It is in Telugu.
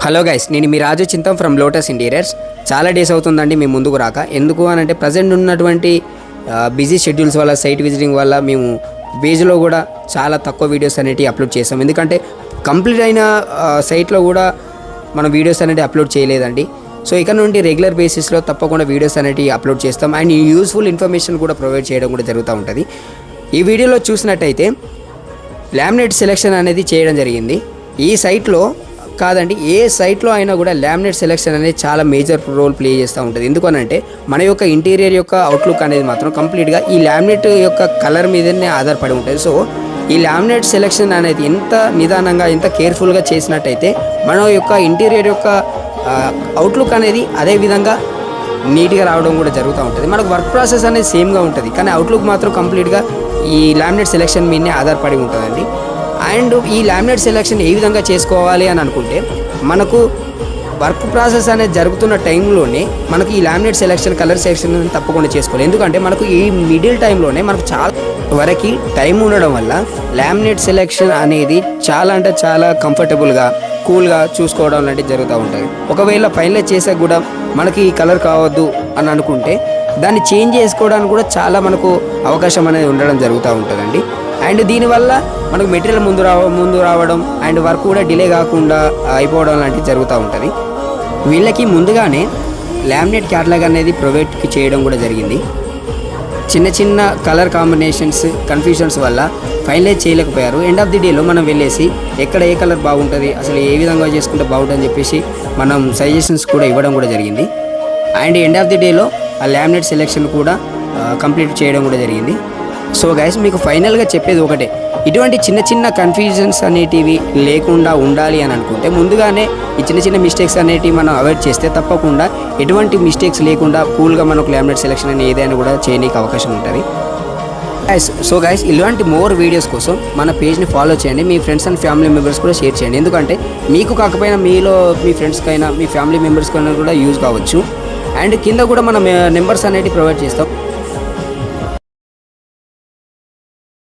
హలో గైస్, నేను మీ రాజు చింతం ఫ్రమ్ లోటస్ ఇంటీరియర్స్. చాలా డేస్ అవుతుందండి మేము ముందుకు రాక. ఎందుకు అని అంటే ప్రజెంట్ ఉన్నటువంటి బిజీ షెడ్యూల్స్ వల్ల, సైట్ విజిటింగ్ వల్ల మేము పేజ్లో కూడా చాలా తక్కువ వీడియోస్ అనేవి అప్లోడ్ చేస్తాం. ఎందుకంటే కంప్లీట్ అయిన సైట్లో కూడా మనం వీడియోస్ అనేవి అప్లోడ్ చేయలేదండి. సో ఇక్కడ నుండి రెగ్యులర్ బేసిస్లో తప్పకుండా వీడియోస్ అనేవి అప్లోడ్ చేస్తాం అండ్ యూస్ఫుల్ ఇన్ఫర్మేషన్ కూడా ప్రొవైడ్ చేయడం కూడా జరుగుతూ ఉంటుంది. ఈ వీడియోలో చూసినట్టయితే లామినేట్ సెలెక్షన్ అనేది చేయడం జరిగింది. ఈ సైట్లో కాదండి, ఏ సైట్లో అయినా కూడా లామినేట్ సెలెక్షన్ అనేది చాలా మేజర్ రోల్ ప్లే చేస్తూ ఉంటుంది. ఎందుకనంటే మన యొక్క ఇంటీరియర్ యొక్క అవుట్లుక్ అనేది మాత్రం కంప్లీట్గా ఈ లామినేట్ యొక్క కలర్ మీదనే ఆధారపడి ఉంటుంది. సో ఈ లామినేట్ సెలెక్షన్ అనేది ఎంత నిదానంగా, ఎంత కేర్ఫుల్గా చేసినట్టయితే మన యొక్క ఇంటీరియర్ యొక్క అవుట్లుక్ అనేది అదే విధంగా నీట్గా రావడం కూడా జరుగుతూ ఉంటుంది. మనకు వర్క్ ప్రాసెస్ అనేది సేమ్గా ఉంటుంది, కానీ అవుట్లుక్ మాత్రం కంప్లీట్గా ఈ లామినేట్ సెలెక్షన్ మీదనే ఆధారపడి ఉంటుందండి. అండ్ ఈ లామినేట్ సెలెక్షన్ ఏ విధంగా చేసుకోవాలి అని అనుకుంటే, మనకు వర్క్ ప్రాసెస్ అనేది జరుగుతున్న టైంలోనే మనకు ఈ లామినేట్ సెలెక్షన్, కలర్ సెలెక్షన్ తప్పకుండా చేసుకోవాలి. ఎందుకంటే మనకు ఈ మిడిల్ టైంలోనే మనకు చాలా వరకు టైం ఉండడం వల్ల లామినేట్ సెలెక్షన్ అనేది చాలా అంటే చాలా కంఫర్టబుల్గా, కూల్గా చూసుకోవడం లాంటివి జరుగుతూ ఉంటుంది. ఒకవేళ ఫైనలైజ్ చేసాక కూడా మనకి ఈ కలర్ కావద్దు అని అనుకుంటే దాన్ని చేంజ్ చేసుకోవడానికి కూడా చాలా మనకు అవకాశం అనేది ఉండడం జరుగుతూ ఉంటుందండి. అండ్ దీనివల్ల మనకు మెటీరియల్ ముందు రావడం అండ్ వర్క్ కూడా డిలే కాకుండా అయిపోవడం లాంటివి జరుగుతూ ఉంటుంది. వీళ్ళకి ముందుగానే లామినేట్ క్యాటలాగ్ అనేది ప్రొవైడ్ చేయడం కూడా జరిగింది. చిన్న చిన్న కలర్ కాంబినేషన్స్, కన్ఫ్యూజన్స్ వల్ల ఫైనలైజ్ చేయలేకపోయారు. ఎండ్ ఆఫ్ ది డేలో మనం వెళ్ళేసి ఎక్కడ ఏ కలర్ బాగుంటుంది, అసలు ఏ విధంగా చేసుకుంటే బాగుంటుంది అని చెప్పేసి మనం సజెషన్స్ కూడా ఇవ్వడం కూడా జరిగింది. అండ్ ఎండ్ ఆఫ్ ది డేలో ఆ లామినేట్ సెలెక్షన్ కూడా కంప్లీట్ చేయడం కూడా జరిగింది. సో గైస్, మీకు ఫైనల్గా చెప్పేది ఒకటే, ఇటువంటి చిన్న చిన్న కన్ఫ్యూజన్స్ అనేటివి లేకుండా ఉండాలి అని అనుకుంటే ముందుగానే ఈ చిన్న చిన్న మిస్టేక్స్ అనేటివి మనం అవాయిడ్ చేస్తే తప్పకుండా ఎటువంటి మిస్టేక్స్ లేకుండా కూల్గా మనకు లామినేట్ సెలెక్షన్ అని ఏదైనా కూడా చేయడానికి అవకాశం ఉంటుంది. సో గైస్, ఇలాంటి మోర్ వీడియోస్ కోసం మన పేజ్ని ఫాలో చేయండి. మీ ఫ్రెండ్స్ అండ్ ఫ్యామిలీ మెంబర్స్ కూడా షేర్ చేయండి. ఎందుకంటే మీకు కాకపోయినా మీలో మీ ఫ్రెండ్స్కైనా, మీ ఫ్యామిలీ మెంబర్స్కైనా కూడా యూజ్ కావచ్చు. అండ్ కింద కూడా మనం నెంబర్స్ అనేవి ప్రొవైడ్ చేస్తాం.